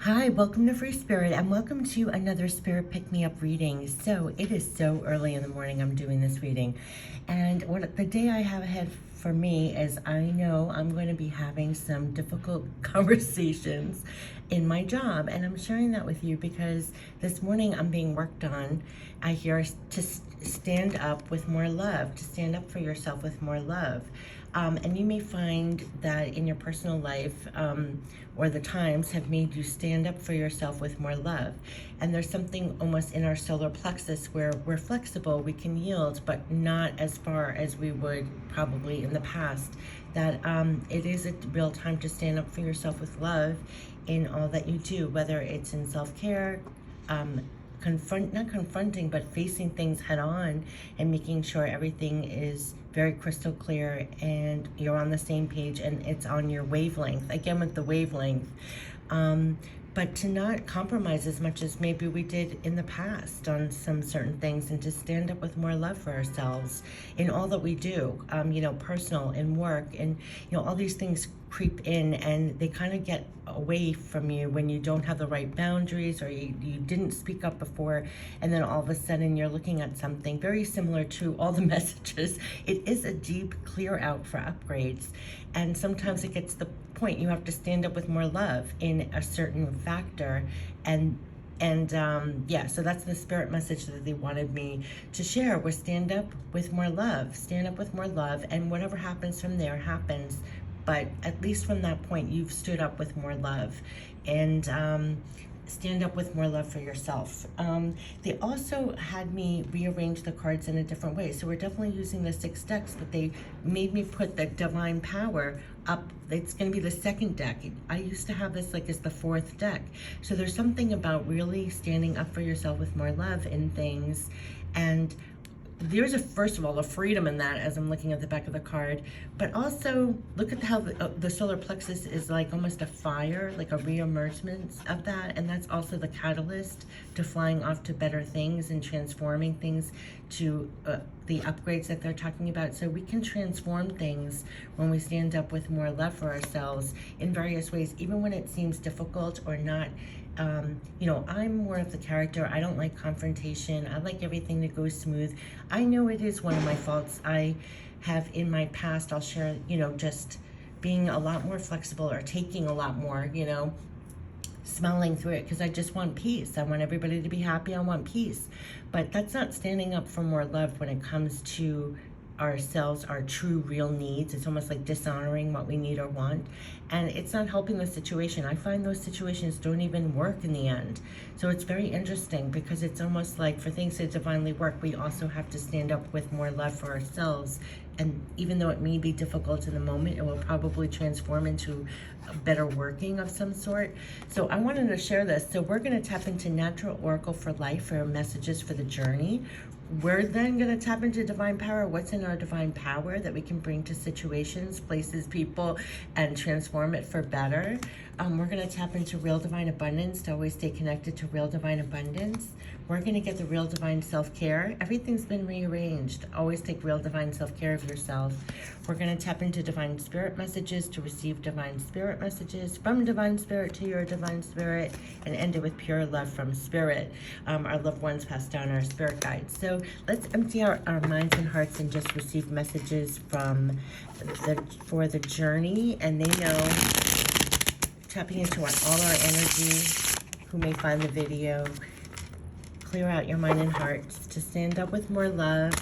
Hi, welcome to Free Spirit and welcome to another Spirit Pick Me Up reading. So it is so early in the morning I'm doing this reading, and what the day I have ahead for me is I know I'm going to be having some difficult conversations in my job, and I'm sharing that with you because this morning I'm being worked on. I hear to stand up with more love, to stand up for yourself with more love. And you may find that in your personal life or the times have made you stand up for yourself with more love. And there's something almost in our solar plexus where we're flexible, we can yield, but not as far as we would probably in the past. That it is a real time to stand up for yourself with love in all that you do, whether it's in self-care, not confronting, but facing things head on and making sure everything is very crystal clear and you're on the same page and it's on your wavelength. Again, with the wavelength. But to not compromise as much as maybe we did in the past on some certain things, and to stand up with more love for ourselves in all that we do, personal and work, and all these things creep in and they kind of get away from you when you don't have the right boundaries, or you didn't speak up before, and then all of a sudden you're looking at something very similar to all the messages. It is a deep clear out for upgrades, and sometimes it gets to the point you have to stand up with more love in a certain factor, and so that's the spirit message that they wanted me to share, was stand up with more love, and whatever happens from there happens. But at least from that point, you've stood up with more love, and stand up with more love for yourself. They also had me rearrange the cards in a different way. So we're definitely using the 6 decks, but they made me put the Divine Power up. It's going to be the 2nd deck. I used to have this like as the 4th deck. So there's something about really standing up for yourself with more love in things, and there's first of all, a freedom in that as I'm looking at the back of the card, but also look at how the solar plexus is like almost a fire, like a re-emergence of that, and that's also the catalyst to flying off to better things and transforming things to the upgrades that they're talking about. So we can transform things when we stand up with more love for ourselves in various ways, even when it seems difficult or not. I'm more of the character. I don't like confrontation. I like everything to go smooth. I know it is one of my faults. I have in my past, I'll share, just being a lot more flexible, or taking a lot more, smelling through it, because I just want peace. I want everybody to be happy. I want peace. But that's not standing up for more love when it comes to ourselves, our true real needs. It's almost like dishonoring what we need or want, and it's not helping the situation. I find those situations don't even work in the end. So it's very interesting, because it's almost like for things to divinely work, we also have to stand up with more love for ourselves. And even though it may be difficult in the moment, it will probably transform into a better working of some sort. So I wanted to share this. So we're going to tap into Natural Oracle for Life for messages for the journey. We're then going to tap into Divine Power. What's in our Divine Power that we can bring to situations, places, people, and transform it for better. We're going to tap into Real Divine Abundance to always stay connected to Real Divine Abundance. We're going to get the Real Divine Self-Care. Everything's been rearranged. Always take Real Divine Self-Care of yourself. We're going to tap into Divine Spirit messages to receive Divine Spirit messages from Divine Spirit to your Divine Spirit, and end it with pure love from Spirit. Our loved ones passed down, our spirit guides. So let's empty our minds and hearts and just receive messages for the journey. And they know, tapping into all our energy, who may find the video, clear out your mind and hearts to stand up with more love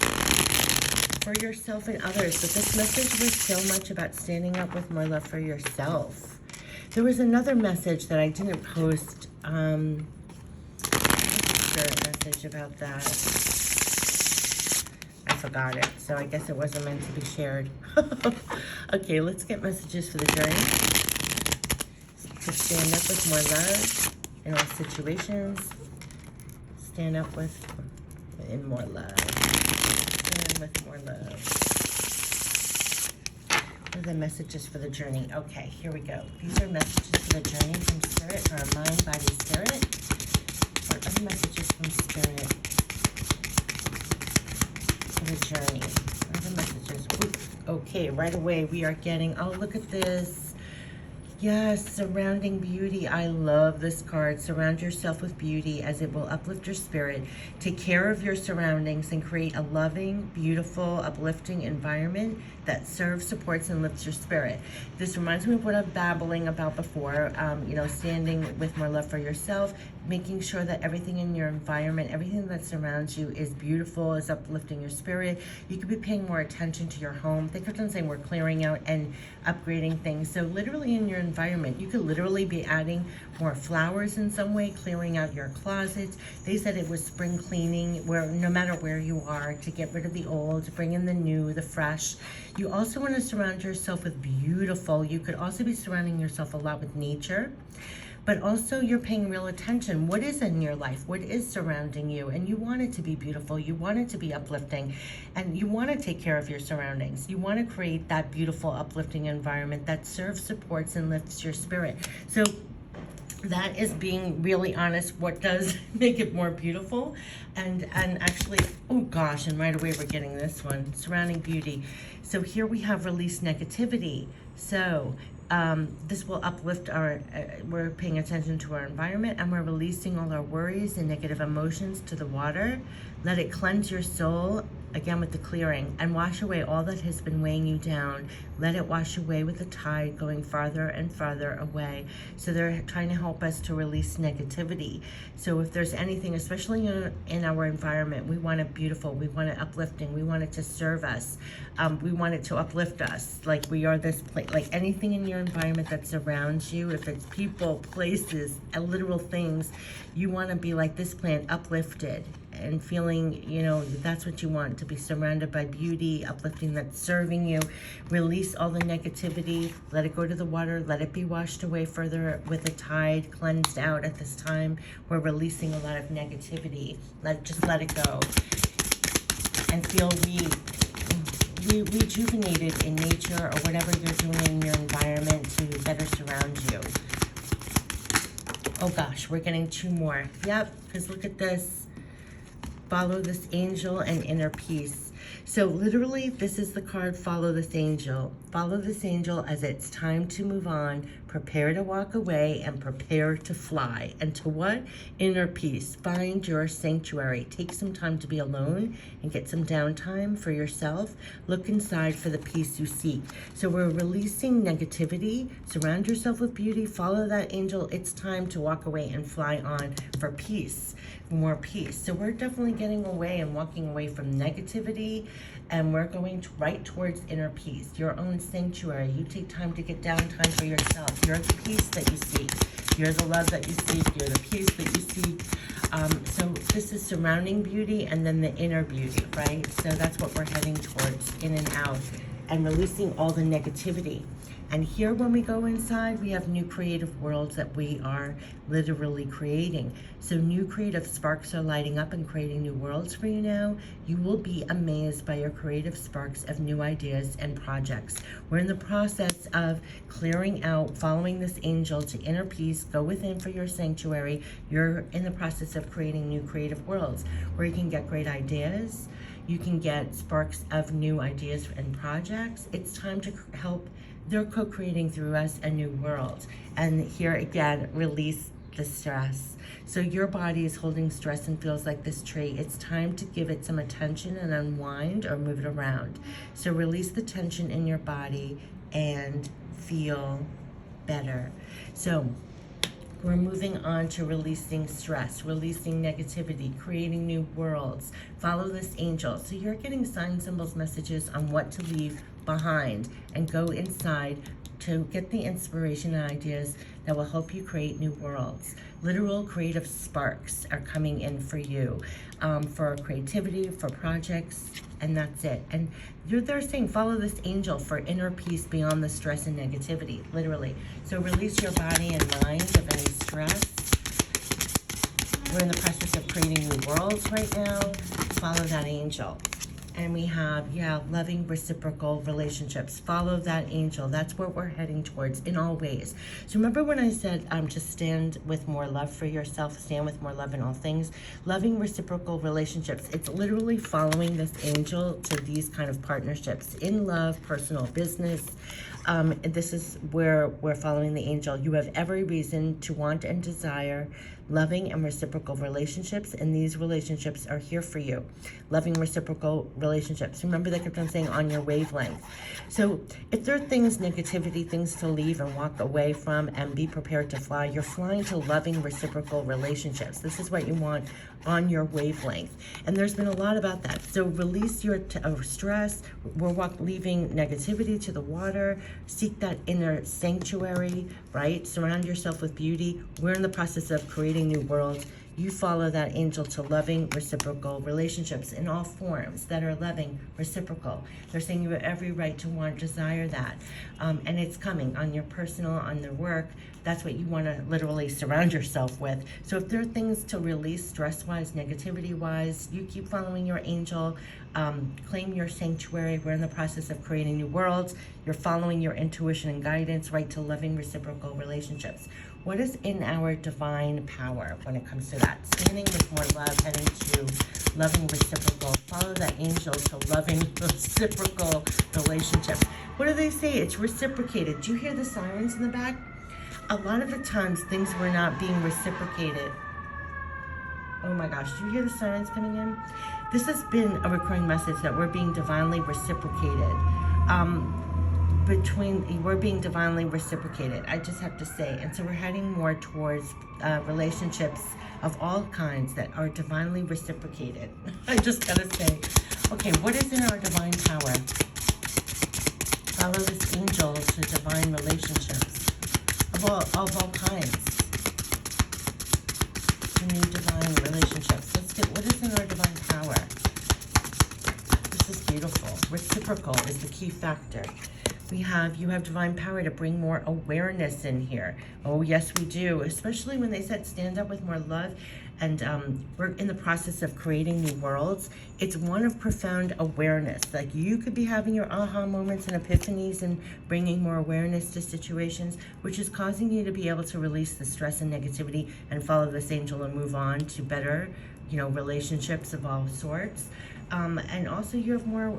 for yourself and others. But this message was so much about standing up with more love for yourself. There was another message that I didn't post. A message about that. I forgot it, so I guess it wasn't meant to be shared. Okay, let's get messages for the journey. To stand up with more love in all situations. Stand up in more love. Stand with more love. What are the messages for the journey? Okay, here we go. These are messages for the journey from Spirit, for our mind, body, spirit. What are the messages from Spirit for the journey? What are the messages? Ooh, okay, right away we are getting, oh, look at this. Yes, surrounding beauty. I love this card. Surround yourself with beauty as it will uplift your spirit. Take care of your surroundings and create a loving, beautiful, uplifting environment that serves, supports, and lifts your spirit. This reminds me of what I'm babbling about before, standing with more love for yourself, making sure that everything in your environment, everything that surrounds you is beautiful, is uplifting your spirit. You could be paying more attention to your home. Think of saying we're clearing out and upgrading things. So literally in your environment, you could literally be adding more flowers in some way, clearing out your closets. They said it was spring cleaning, where no matter where you are, to get rid of the old, bring in the new, the fresh. You also want to surround yourself with beautiful. You could also be surrounding yourself a lot with nature, but also you're paying real attention. What is in your life? What is surrounding you? And you want it to be beautiful. You want it to be uplifting. And you want to take care of your surroundings. You want to create that beautiful, uplifting environment that serves, supports, and lifts your spirit. So that is being really honest, what does make it more beautiful. And actually, oh gosh, and right away we're getting this one, surrounding beauty. So here we have release negativity. So this will uplift we're paying attention to our environment, and we're releasing all our worries and negative emotions to the water. Let it cleanse your soul, again with the clearing, and wash away all that has been weighing you down. Let it wash away with the tide, going farther and farther away. So they're trying to help us to release negativity. So if there's anything, especially in our environment, we want it beautiful, we want it uplifting, we want it to serve us, we want it to uplift us, like we are this place, like anything in your environment that surrounds you, if it's people, places, literal things, you want to be like this plant, uplifted and feeling, that's what you want, to be surrounded by beauty, uplifting, that's serving you. Release all the negativity, let it go to the water, let it be washed away further with the tide, cleansed out at this time. We're releasing a lot of negativity. Just let it go and feel rejuvenated in nature or whatever you're doing in your environment to better surround you. Oh gosh, we're getting two more. Yep, because look at this. Follow this angel and inner peace. So literally, this is the card, follow this angel. Follow this angel as it's time to move on, prepare to walk away, and prepare to fly. And to what? Inner peace. Find your sanctuary. Take some time to be alone and get some downtime for yourself. Look inside for the peace you seek. So we're releasing negativity. Surround yourself with beauty. Follow that angel. It's time to walk away and fly on for peace, more peace. So we're definitely getting away and walking away from negativity, and we're going right towards inner peace, your own sanctuary. You take time to get downtime for yourself. You're the peace that you seek. You're the love that you seek. You're the peace that you seek. So this is surrounding beauty and then the inner beauty, right? So that's what we're heading towards, in and out, and releasing all the negativity. And here, when we go inside, we have new creative worlds that we are literally creating. So new creative sparks are lighting up and creating new worlds for you now. You will be amazed by your creative sparks of new ideas and projects. We're in the process of clearing out, following this angel to inner peace. Go within for your sanctuary. You're in the process of creating new creative worlds where you can get great ideas. You can get sparks of new ideas and projects. It's time to help. They're co-creating through us a new world. And here again, release the stress. So your body is holding stress and feels like this tree. It's time to give it some attention and unwind or move it around. So release the tension in your body and feel better. So we're moving on to releasing stress, releasing negativity, creating new worlds. Follow this angel. So you're getting signs, symbols, messages on what to leave behind, and go inside to get the inspiration and ideas that will help you create new worlds. Literal creative sparks are coming in for you, for creativity, for projects, and that's it. And they're saying follow this angel for inner peace beyond the stress and negativity, literally. So release your body and mind of any stress. We're in the process of creating new worlds right now. Follow that angel. And we have, loving reciprocal relationships. Follow that angel. That's what we're heading towards in all ways. So remember when I said just stand with more love for yourself, stand with more love in all things? Loving reciprocal relationships. It's literally following this angel to these kind of partnerships in love, personal, business, This is where we're following the angel. You have every reason to want and desire loving and reciprocal relationships, and these relationships are here for you. Loving reciprocal relationships. Remember, they kept on saying on your wavelength. So if there are things, negativity, things to leave and walk away from and be prepared to fly, you're flying to loving reciprocal relationships. This is what you want on your wavelength. And there's been a lot about that. So release your stress. We're leaving negativity to the water. Seek that inner sanctuary, right? Surround yourself with beauty. We're in the process of creating new worlds. You follow that angel to loving reciprocal relationships in all forms that are loving, reciprocal. They're saying you have every right to want, desire that. And it's coming on your personal, on their work. That's what you want to literally surround yourself with. So if there are things to release stress-wise, negativity-wise, you keep following your angel. Claim your sanctuary. We're in the process of creating new worlds. You're following your intuition and guidance, right, to loving reciprocal relationships. What is in our divine power when it comes to that? Standing with more love, heading to loving reciprocal. Follow that angel to loving reciprocal relationships. What do they say? It's reciprocated. Do you hear the sirens in the back? A lot of the times things were not being reciprocated. Oh my gosh, do you hear the sirens coming in? This has been a recurring message that we're being divinely reciprocated. We're being divinely reciprocated, I just have to say. And so we're heading more towards relationships of all kinds that are divinely reciprocated. I just gotta say. Okay, what is in our divine power? Follow this angel to divine relationships of all kinds. To new divine relationships. Let's get what is in our divine power. This is beautiful. Reciprocal is the key factor. You have divine power to bring more awareness in here. Oh, yes, we do. Especially when they said stand up with more love. And we're in the process of creating new worlds. It's one of profound awareness. Like you could be having your aha moments and epiphanies and bringing more awareness to situations, which is causing you to be able to release the stress and negativity and follow this angel and move on to better, relationships of all sorts. And also you have more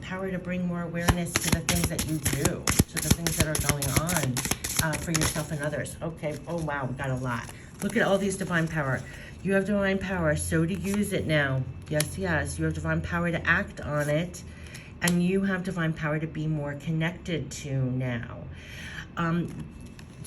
power to bring more awareness to the things that you do, to the things that are going on for yourself and others. Okay, oh wow, we got a lot. Look at all these divine power. You have divine power, so to use it now. Yes, yes, you have divine power to act on it, and you have divine power to be more connected to now.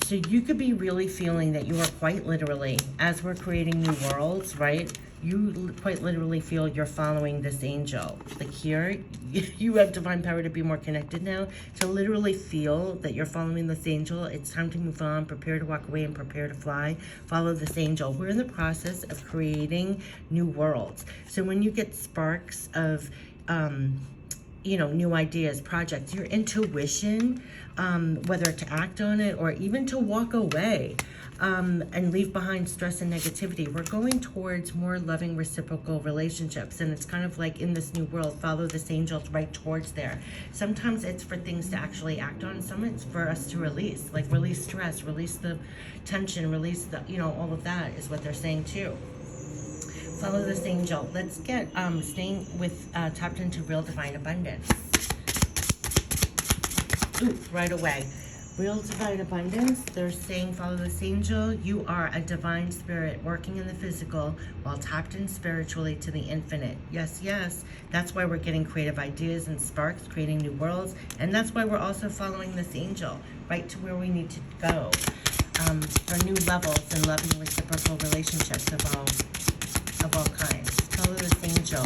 So you could be really feeling that you are quite literally, as we're creating new worlds, right? You quite literally feel you're following this angel. Like here, you have divine power to be more connected now, to literally feel that you're following this angel. It's time to move on, prepare to walk away and prepare to fly. Follow this angel. We're in the process of creating new worlds. So when you get sparks of, new ideas, projects, your intuition, whether to act on it or even to walk away, and leave behind stress and negativity. We're going towards more loving reciprocal relationships, and it's kind of like in this new world, follow this angel right towards there. Sometimes it's for things to actually act on, some it's for us to release, like release stress, release the tension, release the, all of that is what they're saying too. Follow this angel. Let's get staying with tapped into real divine abundance. Ooh, right away. Real divine abundance, they're saying follow this angel. You are a divine spirit working in the physical while tapped in spiritually to the infinite. Yes, yes. That's why we're getting creative ideas and sparks, creating new worlds. And that's why we're also following this angel right to where we need to go for new levels and loving reciprocal relationships of all kinds. Follow this angel.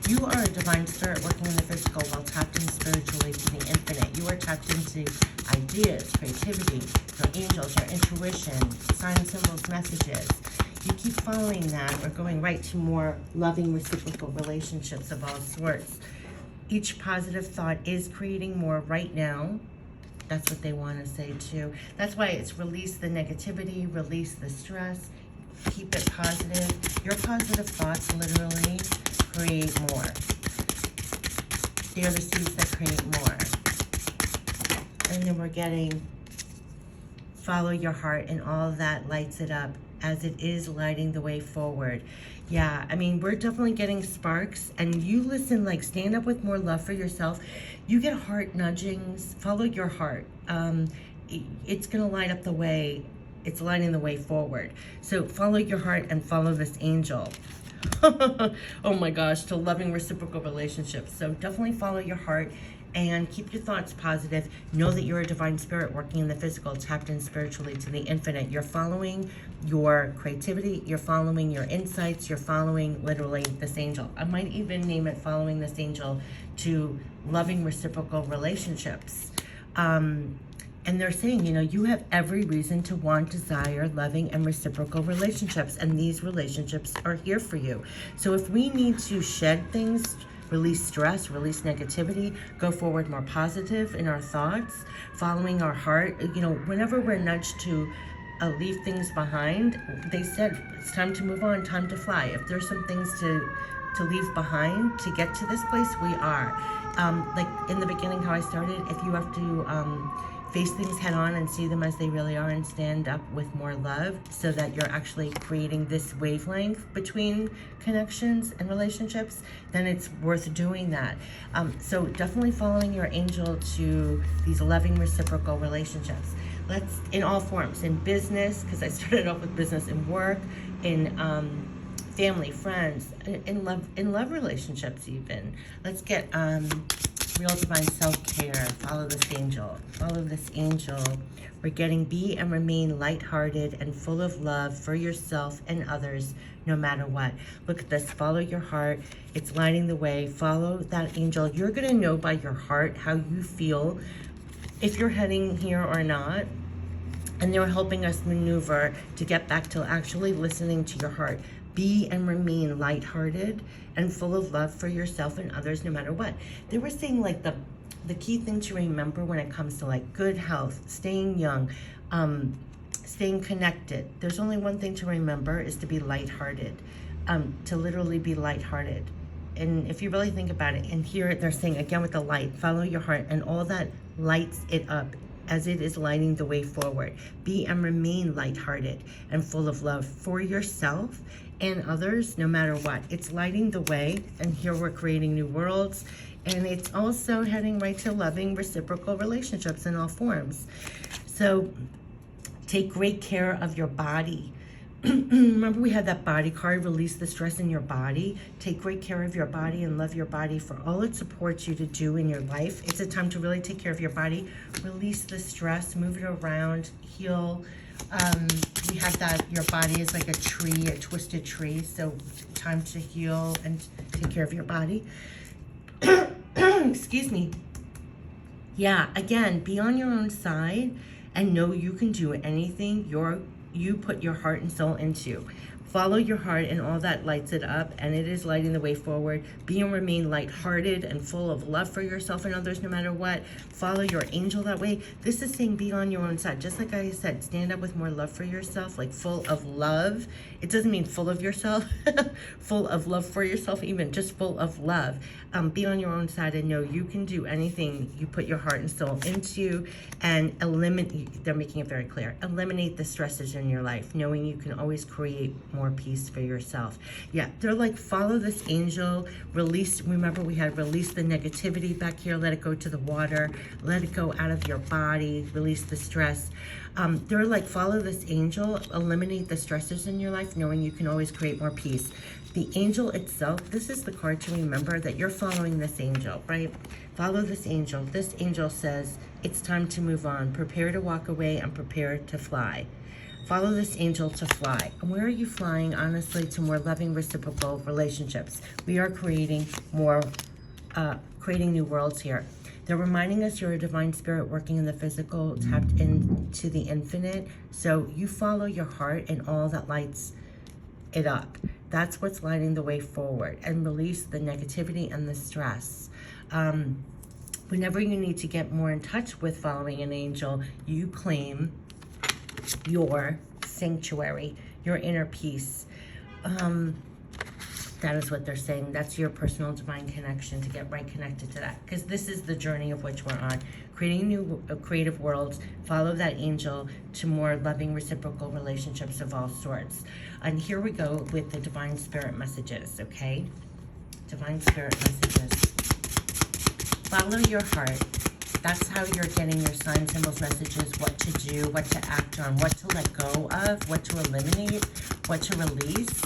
You are a divine spirit working in the physical while tapped in spiritually to the infinite. You are tapped into ideas, creativity, your angels, your intuition, signs, symbols, messages. You keep following that. We're going right to more loving reciprocal relationships of all sorts. Each positive thought is creating more right now. That's what they want to say too. That's why it's release the negativity, release the stress, keep it positive. Your positive thoughts literally create more. They are the seeds that create more. And then we're getting follow your heart, and all of that lights it up as it is lighting the way forward. Yeah, I mean, we're definitely getting sparks, and you listen, like, stand up with more love for yourself. You get heart nudgings. Follow your heart. It's going to light up the way. It's lighting the way forward. So follow your heart and follow this angel. Oh my gosh, to loving reciprocal relationships. So definitely follow your heart and keep your thoughts positive. Know that you're a divine spirit working in the physical, tapped in spiritually to the infinite. You're following your creativity, you're following your insights, you're following literally this angel. I might even name it following this angel to loving reciprocal relationships. And they're saying, you know, you have every reason to want, desire, loving, and reciprocal relationships. And these relationships are here for you. So if we need to shed things, release stress, release negativity, go forward more positive in our thoughts, following our heart, you know, whenever we're nudged to leave things behind, they said it's time to move on, time to fly. If there's some things to leave behind to get to this place, we are. Like in the beginning, how I started, if you have to face things head on and see them as they really are and stand up with more love so that you're actually creating this wavelength between connections and relationships, then it's worth doing that. So definitely following your angel to these loving reciprocal relationships. Let's, in all forms, in business, because I started off with business, in work, in family, friends, in love relationships even. Let's get real divine self-care. Follow this angel. Follow this angel. We're getting be and remain lighthearted and full of love for yourself and others, no matter what. Look at this. Follow your heart. It's lighting the way. Follow that angel. You're going to know by your heart how you feel, if you're heading here or not. And they're helping us maneuver to get back to actually listening to your heart. Be and remain lighthearted and full of love for yourself and others, no matter what. They were saying, like, the key thing to remember when it comes to, like, good health, staying young, staying connected. There's only one thing to remember, is to be lighthearted, to literally be lighthearted. And if you really think about it, and here they're saying again with the light, follow your heart, and all that lights it up as it is lighting the way forward. Be and remain lighthearted and full of love for yourself and others, no matter what. It's lighting the way, and here we're creating new worlds, and it's also heading right to loving reciprocal relationships in all forms. So take great care of your body. Remember, we had that body card, release the stress in your body. Take great care of your body and love your body for all it supports you to do in your life. It's a time to really take care of your body. Release the stress, move it around, heal. We have that your body is like a tree, a twisted tree. So time to heal and take care of your body. Excuse me. Yeah, again, be on your own side and know you can do anything you put your heart and soul into. Follow your heart, and all that lights it up, and it is lighting the way forward. Be and remain lighthearted and full of love for yourself and others, no matter what. Follow your angel that way. This is saying be on your own side. Just like I said, stand up with more love for yourself, like full of love. It doesn't mean full of yourself, full of love for yourself, even just full of love. Be on your own side and know you can do anything you put your heart and soul into, and eliminate, they're making it very clear, eliminate the stresses in your life, knowing you can always create more peace for yourself. Yeah, they're like, follow this angel, release, remember we had release the negativity back here, let it go to the water, let it go out of your body, release the stress. They're like, follow this angel, eliminate the stresses in your life, knowing you can always create more peace. The angel itself, this is the card to remember that you're following this angel, right? Follow this angel. This angel says, it's time to move on. Prepare to walk away and prepare to fly. Follow this angel to fly. And where are you flying? Honestly, to more loving reciprocal relationships. We are creating more, creating new worlds here. They're reminding us you're a divine spirit working in the physical, tapped into the infinite. So you follow your heart and all that lights it up. That's what's lighting the way forward, and release the negativity and the stress. Whenever you need to get more in touch with following an angel, you claim your sanctuary, your inner peace. That is what they're saying. That's your personal divine connection, to get right connected to that. Because this is the journey of which we're on. Creating new creative worlds. Follow that angel to more loving reciprocal relationships of all sorts. And here we go with the divine spirit messages, okay? Divine spirit messages. Follow your heart. That's how you're getting your signs, symbols, messages, what to do, what to act on, what to let go of, what to eliminate, what to release.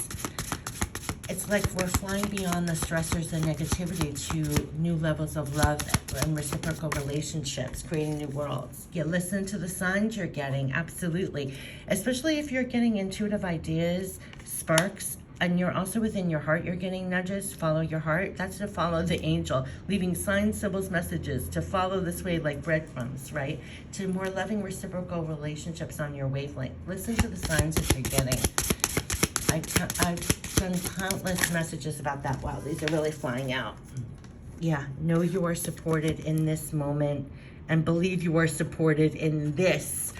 It's like we're flying beyond the stressors and negativity to new levels of love and reciprocal relationships, creating new worlds. You listen to the signs you're getting, absolutely. Especially if you're getting intuitive ideas, sparks, and you're also within your heart, you're getting nudges, follow your heart. That's to follow the angel, leaving signs, symbols, messages, to follow this way like breadcrumbs, right? To more loving reciprocal relationships on your wavelength. Listen to the signs that you're getting. I've done countless messages about that. Wow, these are really flying out. Yeah, know you are supported in this moment and believe you are supported in this.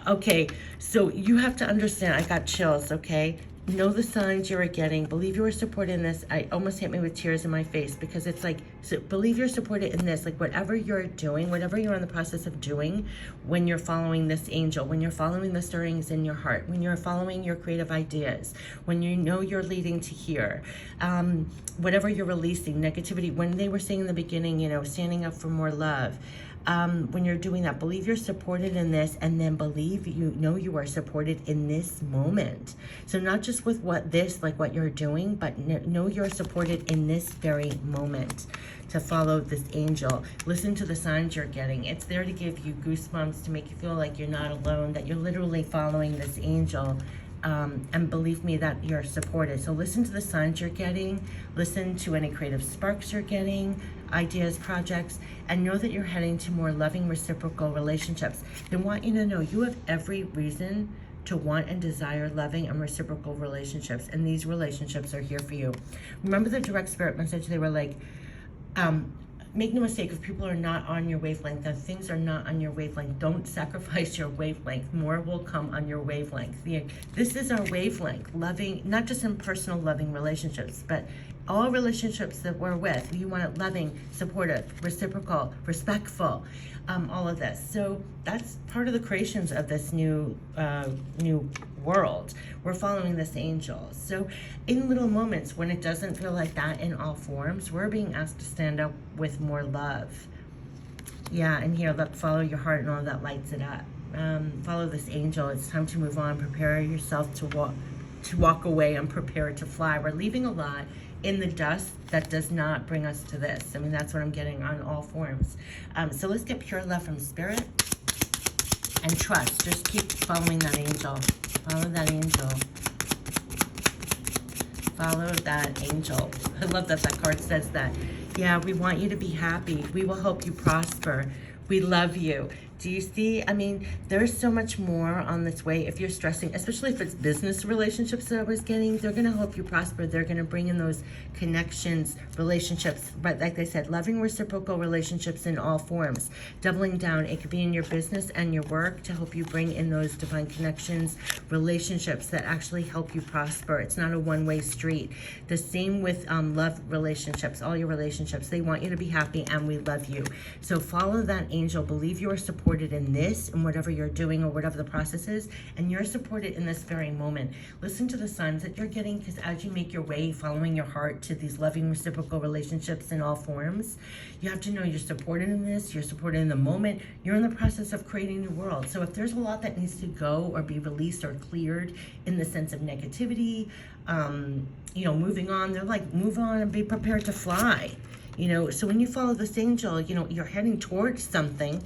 Okay, so you have to understand, I got chills, okay? Know the signs you are getting. Believe you are supported in this. I almost hit me with tears in my face because it's like, so believe you're supported in this. Like whatever you're doing, whatever you're in the process of doing, when you're following this angel, when you're following the stirrings in your heart, when you're following your creative ideas, when you know you're leading to here, whatever you're releasing, negativity, when they were saying in the beginning, you know, standing up for more love, when you're doing that, believe you're supported in this, and then believe you know you are supported in this moment. So not just with what you're doing, but know you're supported in this very moment to follow this angel. Listen to the signs you're getting. It's there to give you goosebumps, to make you feel like you're not alone, that you're literally following this angel. And believe me that you're supported. So listen to the signs you're getting, listen to any creative sparks you're getting, ideas, projects, and know that you're heading to more loving reciprocal relationships. They want you to know you have every reason to want and desire loving and reciprocal relationships, and these relationships are here for you. Remember the direct spirit message? They were like, make no mistake, if people are not on your wavelength, if things are not on your wavelength, don't sacrifice your wavelength. More will come on your wavelength. This is our wavelength, loving, not just in personal loving relationships, but all relationships that we're with. You want it loving, supportive, reciprocal, respectful, all of this. So that's part of the creations of this new world. We're following this angel. So in little moments when it doesn't feel like that in all forms, we're being asked to stand up with more love. Yeah, and here, follow your heart and all that lights it up. Follow this angel. It's time to move on. Prepare yourself to walk away and prepare to fly. We're leaving a lot in the dust that does not bring us to this. I mean, that's what I'm getting on all forms. So let's get pure love from spirit and trust. Just keep following that angel. Follow that angel. Follow that angel. I love that that card says that. Yeah, we want you to be happy. We will help you prosper. We love you. Do you see? I mean, there's so much more on this way. If you're stressing, especially if it's business relationships that I was getting, they're going to help you prosper. They're going to bring in those connections, relationships, but like I said, loving reciprocal relationships in all forms. Doubling down. It could be in your business and your work to help you bring in those divine connections, relationships that actually help you prosper. It's not a one-way street. The same with love relationships, all your relationships. They want you to be happy, and we love you. So follow that angel. Believe you are supported in this and whatever you're doing or whatever the process is, and you're supported in this very moment. Listen to the signs that you're getting, because as you make your way following your heart to these loving reciprocal relationships in all forms, you have to know you're supported in this, you're supported in the moment, you're in the process of creating a new world. So if there's a lot that needs to go or be released or cleared in the sense of negativity, moving on, they're like, move on and be prepared to fly. So when you follow this angel, you're heading towards something.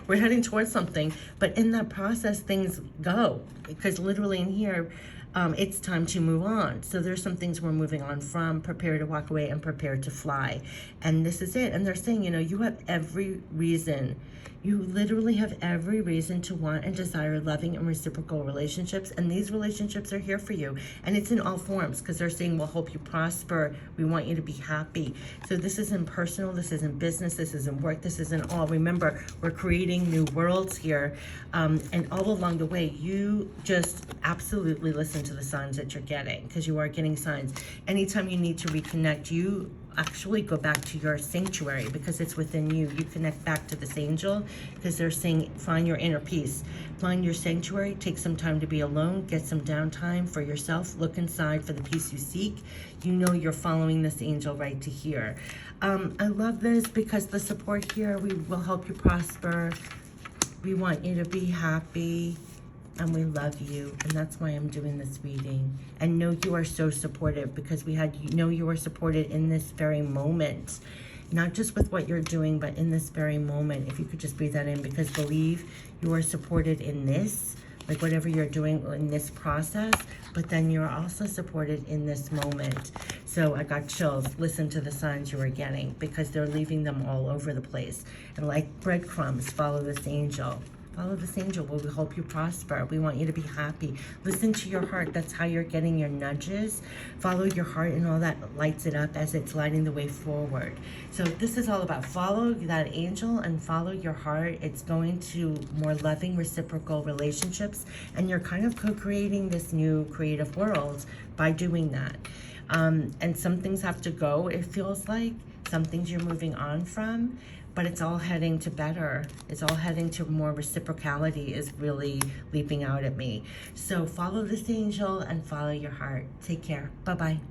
We're heading towards something, but in that process, things go, because literally in here, it's time to move on. So there's some things we're moving on from, prepare to walk away and prepare to fly. And this is it. And they're saying, you have every reason. You literally have every reason to want and desire loving and reciprocal relationships. And these relationships are here for you. And it's in all forms, because they're saying we'll help you prosper. We want you to be happy. So this isn't personal. This isn't business. This isn't work. This isn't all. Remember, we're creating new worlds here. And all along the way, you just absolutely listen to the signs that you're getting, because you are getting signs. Anytime you need to reconnect, you actually go back to your sanctuary, because it's within you. You connect back to this angel, because they're saying find your inner peace, find your sanctuary, take some time to be alone, get some downtime for yourself, look inside for the peace you seek. You know you're following this angel right to here. I love this because the support here, we will help you prosper. We want you to be happy, and we love you, and that's why I'm doing this reading. And know you are so supportive, because you are supported in this very moment, not just with what you're doing, but in this very moment. If you could just breathe that in, because believe you are supported in this, like whatever you're doing in this process, but then you're also supported in this moment. So I got chills. Listen to the signs you are getting, because they're leaving them all over the place. And like breadcrumbs, follow this angel. Follow this angel. We hope you prosper. We want you to be happy. Listen to your heart. That's how you're getting your nudges. Follow your heart, and all that lights it up as it's lighting the way forward. So this is all about follow that angel and follow your heart. It's going to more loving, reciprocal relationships, and you're kind of co-creating this new creative world by doing that. And some things have to go, it feels like. Some things you're moving on from, but it's all heading to better. It's all heading to more reciprocality is really leaping out at me. So follow this angel and follow your heart. Take care. Bye-bye.